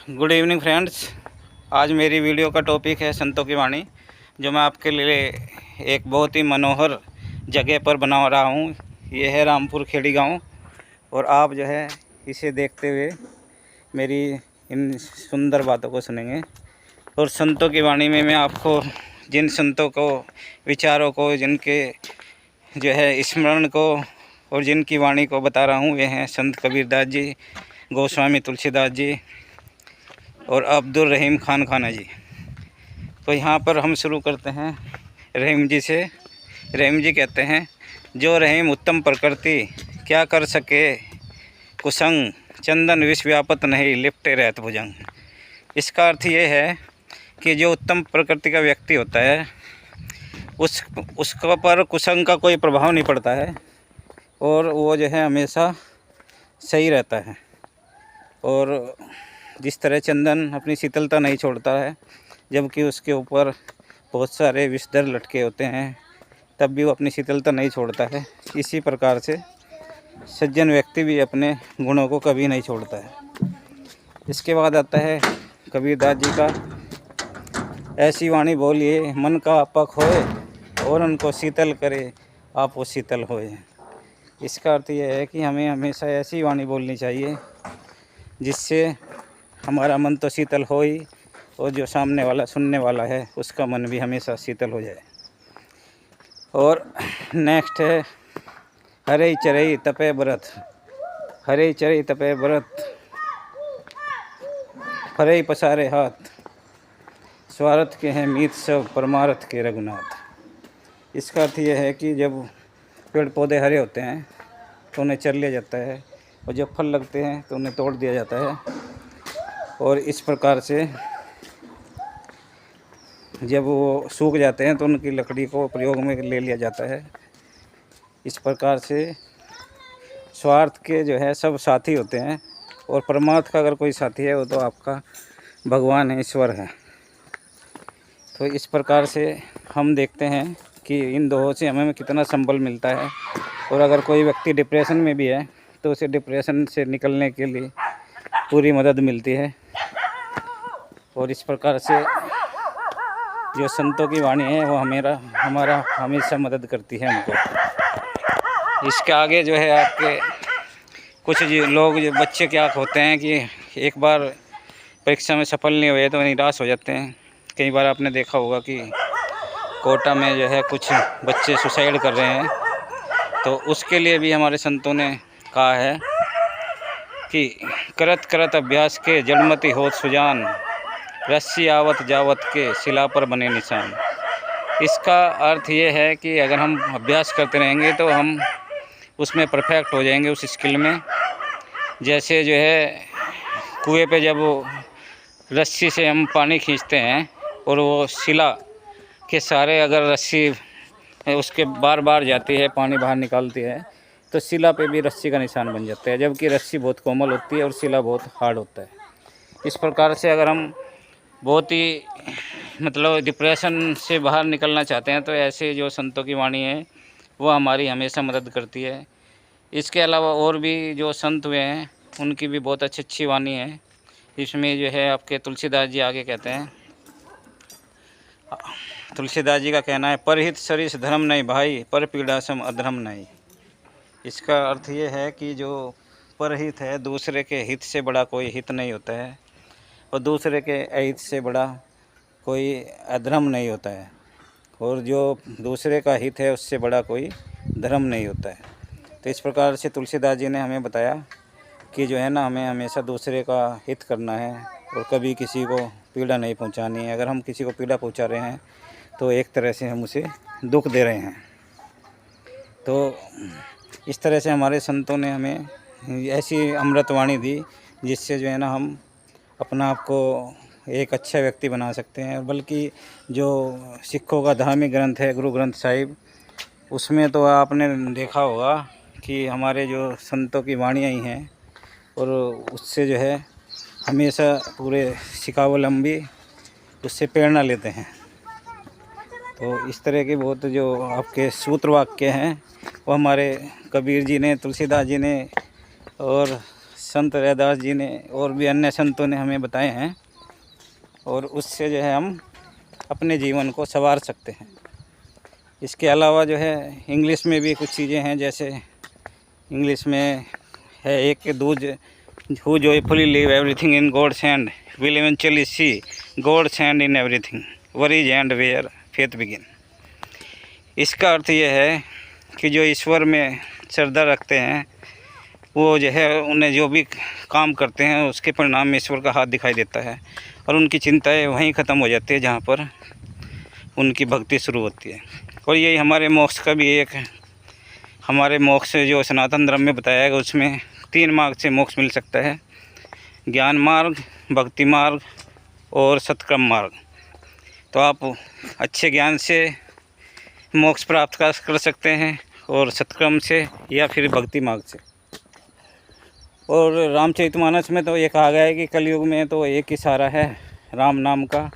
Good evening friends. आज मेरी video का टॉपिक है संतों की वाणी, जो मैं आपके लिए एक बहुत ही मनोहर जगह पर बना रहा हूँ। ये है रामपुर खेड़ी गांव, और आप जो है इसे देखते हुए मेरी इन सुंदर बातों को सुनेंगे। और संतों की वाणी में मैं आपको जिन संतों को, विचारों को, जिनके जो है स्मरण को और जिनकी वाणी को बता रहा हूँ, वे हैं संत कबीरदास जी, गोस्वामी तुलसीदास जी और अब्दुल रहीम खान खाना जी। तो यहाँ पर हम शुरू करते हैं रहीम जी से। रहीम जी कहते हैं, जो रहीम उत्तम प्रकृति क्या कर सके कुसंग, चंदन विष व्यापत नहीं लिपटे रहत भुजंग। इसका अर्थ ये है कि जो उत्तम प्रकृति का व्यक्ति होता है उसका पर कुसंग का कोई प्रभाव नहीं पड़ता है, और वो जो है हमेशा सही रहता है। और जिस तरह चंदन अपनी शीतलता नहीं छोड़ता है, जबकि उसके ऊपर बहुत सारे विषधर लटके होते हैं, तब भी वो अपनी शीतलता नहीं छोड़ता है। इसी प्रकार से सज्जन व्यक्ति भी अपने गुणों को कभी नहीं छोड़ता है। इसके बाद आता है कबीरदास जी का, ऐसी वाणी बोलिए मन का आपक होए और उनको शीतल करे आप वो शीतल होए। इसका अर्थ यह है कि हमें हमेशा ऐसी वाणी बोलनी चाहिए जिससे हमारा मन तो शीतल हो ही, और जो सामने वाला सुनने वाला है उसका मन भी हमेशा शीतल हो जाए। और नेक्स्ट है, हरे चरई तपे व्रत, हरे चरई तपे व्रत फरे पसारे हाथ, स्वार्थ के हैं मीत सब परमार्थ के रघुनाथ। इसका अर्थ यह है कि जब पेड़ पौधे हरे होते हैं तो उन्हें चर लिया जाता है, और जब फल लगते हैं तो उन्हें तोड़ दिया जाता है। और इस प्रकार से जब वो सूख जाते हैं तो उनकी लकड़ी को प्रयोग में ले लिया जाता है। इस प्रकार से स्वार्थ के जो है सब साथी होते हैं, और परमार्थ का अगर कोई साथी है वो तो आपका भगवान है, ईश्वर है। तो इस प्रकार से हम देखते हैं कि इन दोहों से हमें कितना संबल मिलता है। और अगर कोई व्यक्ति डिप्रेशन में भी है तो उसे डिप्रेशन से निकलने के लिए पूरी मदद मिलती है। और इस प्रकार से जो संतों की वाणी है वो हमारा हमेशा मदद करती है हमको। इसके आगे जो है आपके कुछ लोग, जो बच्चे क्या होते हैं कि एक बार परीक्षा में सफल नहीं हुए तो निराश हो जाते हैं। कई बार आपने देखा होगा कि कोटा में जो है कुछ बच्चे सुसाइड कर रहे हैं। तो उसके लिए भी हमारे संतों ने कहा है कि करत करत अभ्यास के जड़मति हो सुजान, रस्सी आवत जावत के शिला पर बने निशान। इसका अर्थ ये है कि अगर हम अभ्यास करते रहेंगे तो हम उसमें परफेक्ट हो जाएंगे, उस स्किल में। जैसे जो है कुएं पे जब रस्सी से हम पानी खींचते हैं और वो शिला के सारे अगर रस्सी उसके बार बार जाती है, पानी बाहर निकालती है, तो शिला पे भी रस्सी का निशान बन जाता है, जबकि रस्सी बहुत कोमल होती है और शिला बहुत हार्ड होता है। इस प्रकार से अगर हम बहुत ही डिप्रेशन से बाहर निकलना चाहते हैं तो ऐसे जो संतों की वाणी है वो हमारी हमेशा मदद करती है। इसके अलावा और भी जो संत हुए हैं उनकी भी बहुत अच्छी अच्छी वाणी है। इसमें जो है आपके तुलसीदास जी आगे कहते हैं, तुलसीदास जी का कहना है, परहित सरिस धर्म नहीं भाई, पर पीड़ा सम अधर्म नहीं। इसका अर्थ ये है कि जो परहित है, दूसरे के हित से बड़ा कोई हित नहीं होता है, और दूसरे के अहित से बड़ा कोई अधर्म नहीं होता है, और जो दूसरे का हित है उससे बड़ा कोई धर्म नहीं होता है। तो इस प्रकार से तुलसीदास जी ने हमें बताया कि जो है ना, हमें हमेशा दूसरे का हित करना है और कभी किसी को पीड़ा नहीं पहुंचानी है। अगर हम किसी को पीड़ा पहुंचा रहे हैं तो एक तरह से हम उसे दुख दे रहे हैं। तो इस तरह से हमारे संतों ने हमें ऐसी अमृतवाणी दी जिससे जो है ना हम अपना आप को एक अच्छा व्यक्ति बना सकते हैं। बल्कि जो सिखों का धार्मिक ग्रंथ है गुरु ग्रंथ साहिब, उसमें तो आपने देखा होगा कि हमारे जो संतों की वाणियाँ ही हैं, और उससे जो है हमेशा पूरे सिखावलंबी उससे प्रेरणा लेते हैं। तो इस तरह के बहुत जो आपके सूत्र वाक्य हैं वो हमारे कबीर जी ने, तुलसीदास जी ने और संत रैदास जी ने और भी अन्य संतों ने हमें बताए हैं, और उससे जो है हम अपने जीवन को संवार सकते हैं। इसके अलावा जो है इंग्लिश में भी कुछ चीज़ें हैं, जैसे इंग्लिश में है एक those who joyfully leave everything in God's hand will eventually see God's hand in everything, worries and where faith begin। इसका अर्थ यह है कि जो ईश्वर में श्रद्धा रखते हैं वो जो है उन्हें जो भी काम करते हैं उसके परिणाम में ईश्वर का हाथ दिखाई देता है, और उनकी चिंताएं वहीं ख़त्म हो जाती है जहाँ पर उनकी भक्ति शुरू होती है। और यही हमारे मोक्ष का भी एक हमारे मोक्ष जो सनातन धर्म में बताया गया उसमें 3 मार्ग से मोक्ष मिल सकता है, ज्ञान मार्ग, भक्ति मार्ग और सत्कर्म मार्ग। तो आप अच्छे ज्ञान से मोक्ष प्राप्त कर सकते हैं, और सत्कर्म से या फिर भक्ति मार्ग से। और रामचरितमानस में तो ये कहा गया है कि कलयुग में तो एक ही सहारा है, राम नाम का।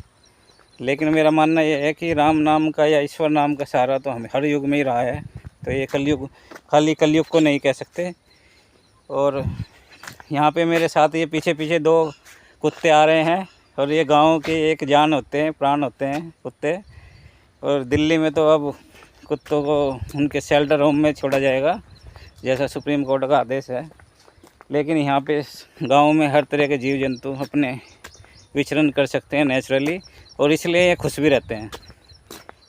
लेकिन मेरा मानना यह है कि राम नाम का या ईश्वर नाम का सहारा तो हमें हर युग में ही रहा है, तो ये कलयुग खाली कलयुग को नहीं कह सकते। और यहाँ पे मेरे साथ ये पीछे पीछे 2 कुत्ते आ रहे हैं, और ये गांव के एक जान होते हैं, प्राण होते हैं कुत्ते। और दिल्ली में तो अब कुत्तों को उनके शेल्टर होम में छोड़ा जाएगा, जैसा सुप्रीम कोर्ट का आदेश है। लेकिन यहाँ पे गांव में हर तरह के जीव जंतु अपने विचरण कर सकते हैं नेचुरली, और इसलिए ये खुश भी रहते हैं।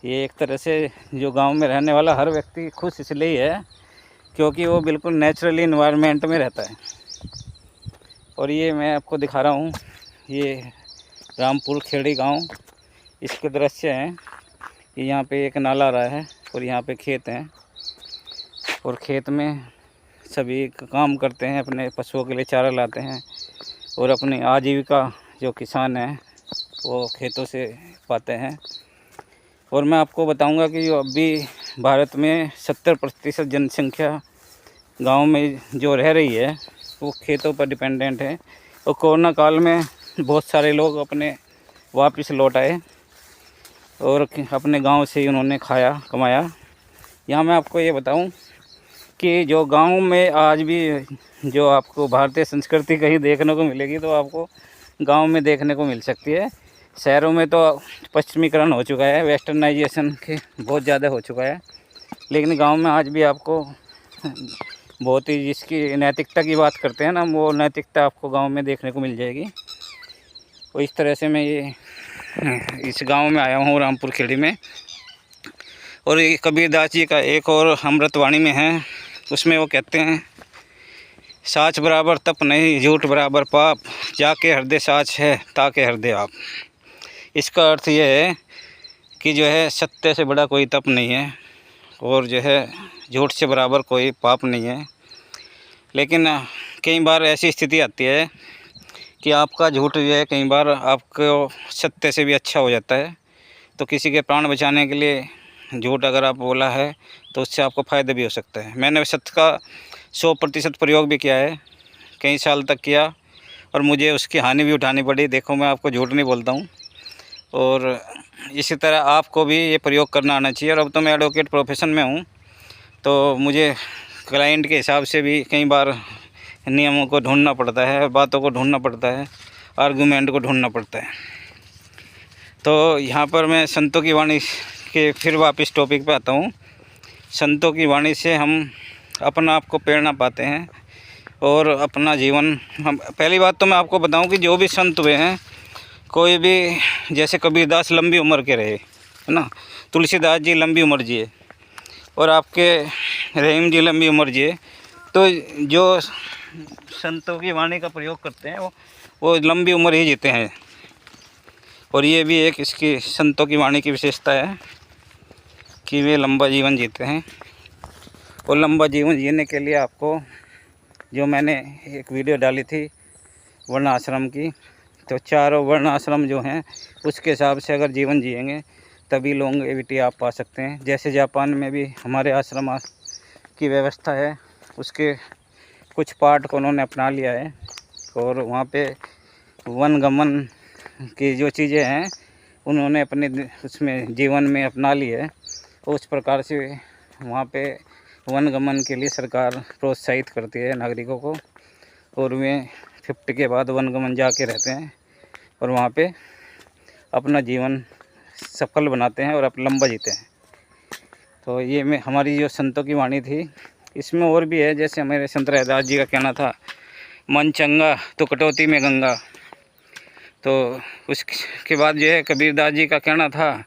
ये एक तरह से जो गांव में रहने वाला हर व्यक्ति खुश इसलिए ही है क्योंकि वो बिल्कुल नेचुरली इन्वायरमेंट में रहता है। और ये मैं आपको दिखा रहा हूँ, ये रामपुर खेड़ी गांव, इसके दृश्य हैं कि यहाँ पे एक नाला आ रहा है और यहाँ पे खेत हैं, और खेत में सभी काम करते हैं, अपने पशुओं के लिए चारा लाते हैं, और अपनी आजीविका जो किसान हैं वो खेतों से पाते हैं। और मैं आपको बताऊंगा कि जो अभी भारत में 70% जनसंख्या गांव में जो रह रही है वो खेतों पर डिपेंडेंट है। और कोरोना काल में बहुत सारे लोग अपने वापस लौट आए और अपने गांव से ही उन्होंने खाया कमाया। यहाँ मैं आपको ये बताऊं कि जो गांव में आज भी जो आपको भारतीय संस्कृति कहीं देखने को मिलेगी तो आपको गांव में देखने को मिल सकती है। शहरों में तो पश्चिमीकरण हो चुका है, वेस्टर्नाइजेशन के बहुत ज़्यादा हो चुका है, लेकिन गांव में आज भी आपको बहुत ही जिसकी नैतिकता की बात करते हैं ना, वो नैतिकता आपको गांव में देखने को मिल जाएगी। और इस तरह से मैं ये इस गांव में आया हूँ रामपुर खेड़ी में। और ये कबीरदास जी का एक और अमृतवाणी में है, उसमें वो कहते हैं, साच बराबर तप नहीं, झूठ बराबर पाप, जाके हृदय साच है ताके हृदय आप। इसका अर्थ ये है कि जो है सत्य से बड़ा कोई तप नहीं है, और जो है झूठ से बराबर कोई पाप नहीं है। लेकिन कई बार ऐसी स्थिति आती है कि आपका झूठ जो है कई बार आपको सत्य से भी अच्छा हो जाता है। तो किसी के प्राण बचाने के लिए झूठ अगर आप बोला है तो उससे आपको फ़ायदा भी हो सकता है। मैंने सत्य का 100% प्रयोग भी किया है, कई साल तक किया, और मुझे उसकी हानि भी उठानी पड़ी। देखो मैं आपको झूठ नहीं बोलता हूँ। और इसी तरह आपको भी ये प्रयोग करना आना चाहिए। और अब तो मैं एडवोकेट प्रोफेशन में हूँ, तो मुझे क्लाइंट के हिसाब से भी कई बार नियमों को ढूंढना पड़ता है, बातों को ढूंढना पड़ता है, आर्गूमेंट को ढूंढना पड़ता है। तो यहाँ पर मैं संतों की वाणी के फिर वापस टॉपिक पे आता हूँ। संतों की वाणी से हम अपना आप को प्रेरणा पाते हैं और अपना जीवन हम पहली बात तो मैं आपको बताऊं कि जो भी संत हुए हैं, कोई भी जैसे कबीरदास लंबी उम्र के रहे, है ना, तुलसीदास जी लंबी उम्र जिए, और आपके रहीम जी लंबी उम्र जिए। तो जो संतों की वाणी का प्रयोग करते हैं वो लंबी उम्र ही जीते हैं। और ये भी एक इसकी संतों की वाणी की विशेषता है कि वे लंबा जीवन जीते हैं। और लंबा जीवन जीने के लिए आपको, जो मैंने एक वीडियो डाली थी वर्ण आश्रम की, तो 4 वर्ण आश्रम जो हैं उसके हिसाब से अगर जीवन जिएंगे तभी लॉन्गेविटी आप पा सकते हैं। जैसे जापान में भी हमारे आश्रम की व्यवस्था है, उसके कुछ पार्ट को उन्होंने अपना लिया है, और वहाँ पे वनगमन की जो चीज़ें हैं उन्होंने अपने उसमें जीवन में अपना ली है। उस प्रकार से वहाँ पे वनगमन के लिए सरकार प्रोत्साहित करती है नागरिकों को। और वे 50 के बाद वनगमन जाके रहते हैं और वहाँ पे अपना जीवन सफल बनाते हैं और अब लंबा जीते हैं। तो ये हमारी जो संतों की वाणी थी। इसमें और भी है, जैसे हमारे संत रैदास जी का कहना था, मन चंगा तो कटौती में गंगा। तो उसके बाद जो है कबीरदास जी का कहना था,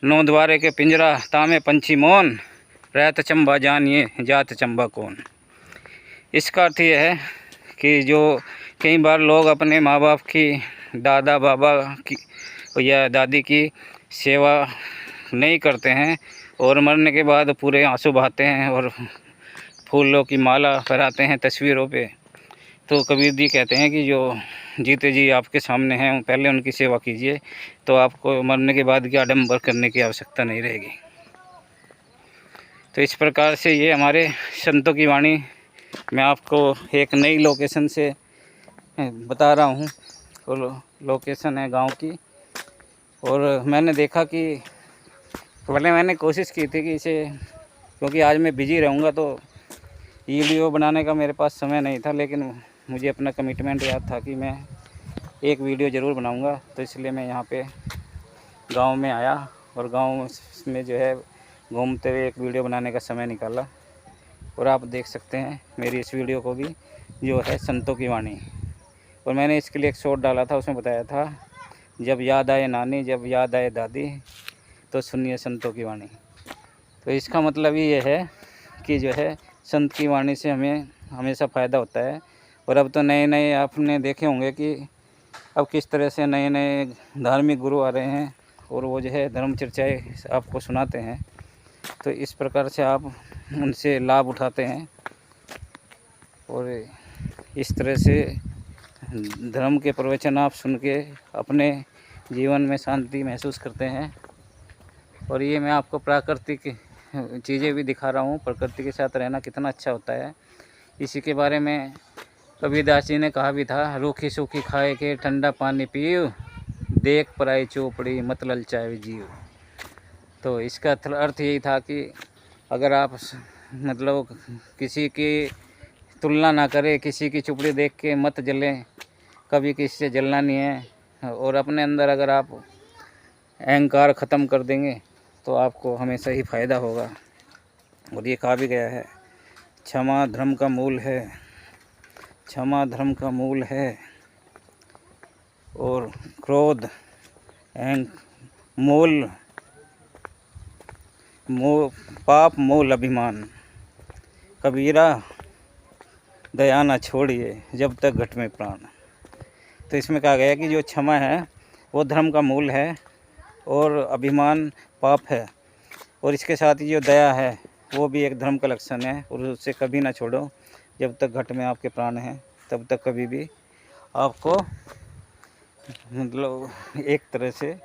9 द्वारे के पिंजरा तामे पंछी मौन, रहत चंबा जानिए जात चंबा कौन। इसका अर्थ यह है कि जो कई बार लोग अपने माँ बाप की, दादा बाबा की या दादी की सेवा नहीं करते हैं और मरने के बाद पूरे आंसू बहाते हैं और फूलों की माला पहनाते हैं तस्वीरों पे। तो कबीर जी कहते हैं कि जो जीते जी आपके सामने हैं पहले उनकी सेवा कीजिए, तो आपको मरने के बाद की आडंबर करने की आवश्यकता नहीं रहेगी। तो इस प्रकार से ये हमारे संतों की वाणी मैं आपको एक नई लोकेशन से बता रहा हूँ। और लोकेशन है गांव की। और मैंने देखा कि पहले मैंने कोशिश की थी कि इसे, क्योंकि आज मैं बिजी रहूँगा तो वीडियो बनाने का मेरे पास समय नहीं था, लेकिन मुझे अपना कमिटमेंट याद था कि मैं एक वीडियो ज़रूर बनाऊँगा। तो इसलिए मैं यहाँ पे गांव में आया और गांव में जो है घूमते हुए एक वीडियो बनाने का समय निकाला। और आप देख सकते हैं मेरी इस वीडियो को भी, जो है संतों की वाणी। और मैंने इसके लिए एक शॉर्ट डाला था, उसमें बताया था, जब याद आए नानी, जब याद आए दादी, तो सुनिए संतों की वाणी। तो इसका मतलब ये है कि जो है संत की वाणी से हमें हमेशा फ़ायदा होता है। और अब तो नए नए आपने देखे होंगे कि अब किस तरह से नए नए धार्मिक गुरु आ रहे हैं और वो जो है धर्म चर्चाएँ आपको सुनाते हैं। तो इस प्रकार से आप उनसे लाभ उठाते हैं और इस तरह से धर्म के प्रवचन आप सुन के अपने जीवन में शांति महसूस करते हैं। और ये मैं आपको प्राकृतिक चीज़ें भी दिखा रहा हूँ, प्रकृति के साथ रहना कितना अच्छा होता है। इसी के बारे में कबीरदास जी ने कहा भी था, रूखी सूखी खाए के ठंडा पानी पियो, देख पराई चौपड़ी मत ललचाए जीव। तो इसका अर्थ यही था कि अगर आप मतलब किसी की तुलना ना करें, किसी की चुपड़ी देख के मत जलें, कभी किसी से जलना नहीं है। और अपने अंदर अगर आप अहंकार ख़त्म कर देंगे तो आपको हमेशा ही फ़ायदा होगा। और ये कहा भी गया है, क्षमा धर्म का मूल है, क्षमा धर्म का मूल है, और क्रोध मूल पाप मूल अभिमान। कबीरा दया न छोड़िए जब तक घट में प्राण। तो इसमें कहा गया कि जो क्षमा है वो धर्म का मूल है और अभिमान पाप है, और इसके साथ ही जो दया है वो भी एक धर्म का लक्षण है। और उससे कभी ना छोड़ो जब तक घट में आपके प्राण हैं, तब तक कभी भी आपको मतलब एक तरह से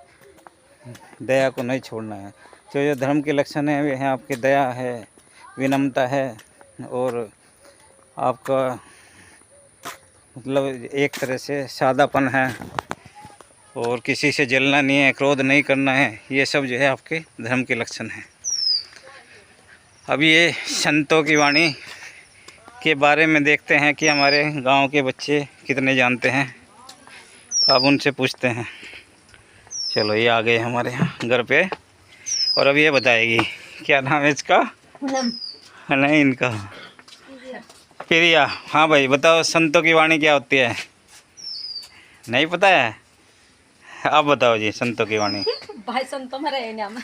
दया को नहीं छोड़ना है। तो जो धर्म के लक्षण हैं वे हैं आपकी दया है, विनम्रता है, और आपका मतलब एक तरह से सादापन है, और किसी से जलना नहीं है, क्रोध नहीं करना है। ये सब जो है आपके धर्म के लक्षण हैं। अब ये संतों की वाणी के बारे में देखते हैं कि हमारे गांव के बच्चे कितने जानते हैं। अब उनसे पूछते हैं। चलो ये आ गए हमारे यहाँ घर पे, और अब ये बताएगी क्या नाम है इसका? नहीं इनका प्रिया। हाँ भाई बताओ, संतों की वाणी क्या होती है? नहीं पता है? आप बताओ जी संतों की वाणी। भाई संतों में रहे नाम।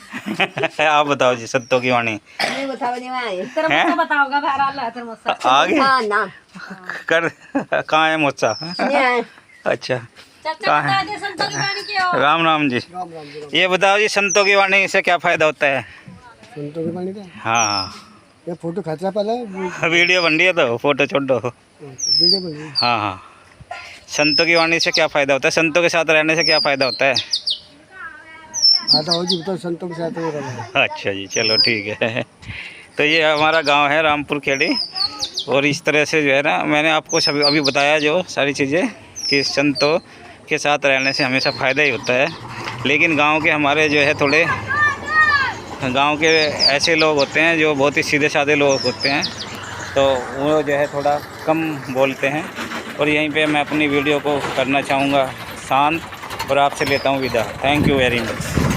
आप बताओ जी संतों की वाणी। नहीं बताओगा आगे कर कहाँ है मोचा? अच्छा संतों की वाणी क्या हो? राम राम जी। ये बताओ जी संतों की वाणी से क्या फायदा होता है? संतों की वाणी का? हाँ हाँ ये फोटो खींचा पहले, वीडियो बन रही है तो फोटो छोड़ो। वीडियो बन रही है। हाँ हाँ, संतों की वाणी से क्या फ़ायदा होता है? संतों के साथ रहने से क्या फ़ायदा होता है? फायदा हो जी, तो संतों के साथ में रहना। अच्छा जी चलो ठीक है। तो ये हमारा गांव है रामपुर खेड़ी, और इस तरह से जो है ना मैंने आपको सभी अभी बताया जो सारी चीज़ें कि संतों के साथ रहने से हमेशा फ़ायदा ही होता है। लेकिन गांव के हमारे जो है थोड़े गांव के ऐसे लोग होते हैं जो बहुत ही सीधे साधे लोग होते हैं, तो वो जो है थोड़ा कम बोलते हैं और यहीं पे मैं अपनी वीडियो को करना चाहूँगा शांत और आपसे लेता हूँ विदा। Thank you very much.